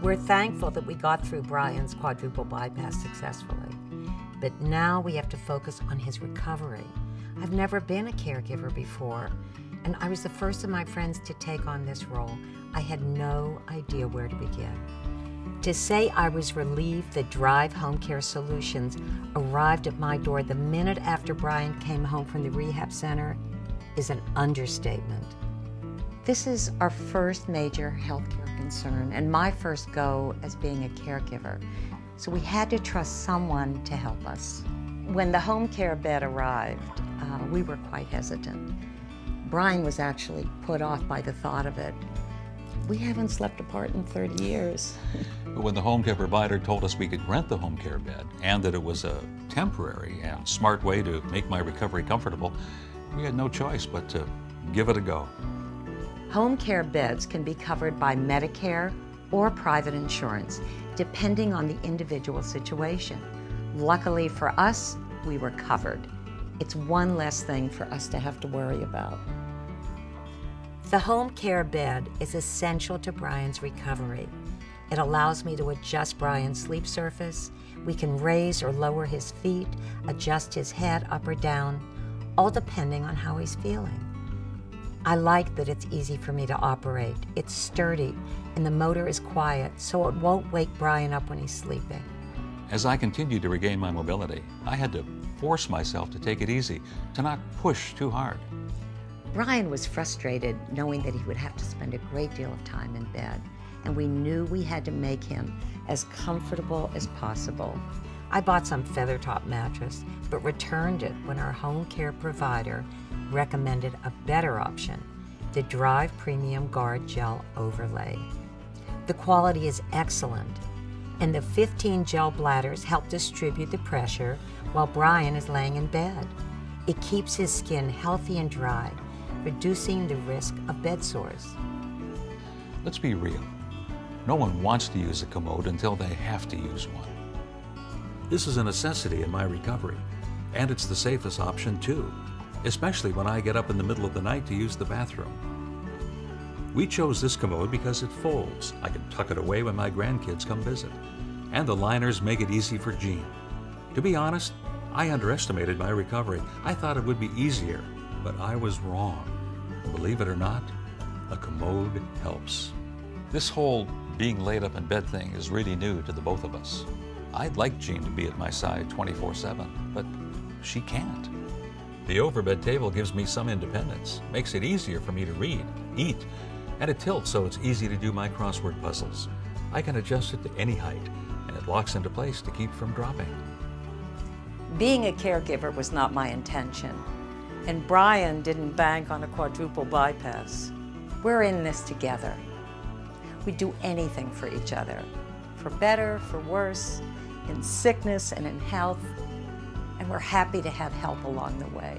We're thankful that we got through Brian's quadruple bypass successfully, but now we have to focus on his recovery. I've never been a caregiver before, and I was the first of my friends to take on this role. I had no idea where to begin. To say I was relieved that Drive Homecare Solutions arrived at my door the minute after Brian came home from the rehab center is an understatement. This is our first major healthcare concern and my first go as being a caregiver. So we had to trust someone to help us. When the home care bed arrived, we were quite hesitant. Brian was actually put off by the thought of it. We haven't slept apart in 30 years. But when the home care provider told us we could rent the home care bed and that it was a temporary and smart way to make my recovery comfortable, we had no choice but to give it a go. Home care beds can be covered by Medicare or private insurance, depending on the individual situation. Luckily for us, we were covered. It's one less thing for us to have to worry about. The home care bed is essential to Brian's recovery. It allows me to adjust Brian's sleep surface. We can raise or lower his feet, adjust his head up or down, all depending on how he's feeling. I like that it's easy for me to operate. It's sturdy, and the motor is quiet, so it won't wake Brian up when he's sleeping. As I continued to regain my mobility, I had to force myself to take it easy, to not push too hard. Brian was frustrated knowing that he would have to spend a great deal of time in bed, and we knew we had to make him as comfortable as possible. I bought some feather top mattress, but returned it when our home care provider recommended a better option, the Drive Premium Guard Gel Overlay. The quality is excellent, and the 15 gel bladders help distribute the pressure while Brian is laying in bed. It keeps his skin healthy and dry, reducing the risk of bed sores. Let's be real. No one wants to use a commode until they have to use one. This is a necessity in my recovery, and it's the safest option too, especially when I get up in the middle of the night to use the bathroom. We chose this commode because it folds. I can tuck it away when my grandkids come visit. And the liners make it easy for Jean. To be honest, I underestimated my recovery. I thought it would be easier, but I was wrong. Believe it or not, a commode helps. This whole being laid up in bed thing is really new to the both of us. I'd like Jean to be at my side 24/7, but she can't. The Overbed table gives me some independence, makes it easier for me to read, eat, and it tilts so it's easy to do my crossword puzzles. I can adjust it to any height, and it locks into place to keep from dropping. Being a caregiver was not my intention, and Brian didn't bank on a quadruple bypass. We're in this together. We do anything for each other, for better, for worse, in sickness and in health, and we're happy to have help along the way.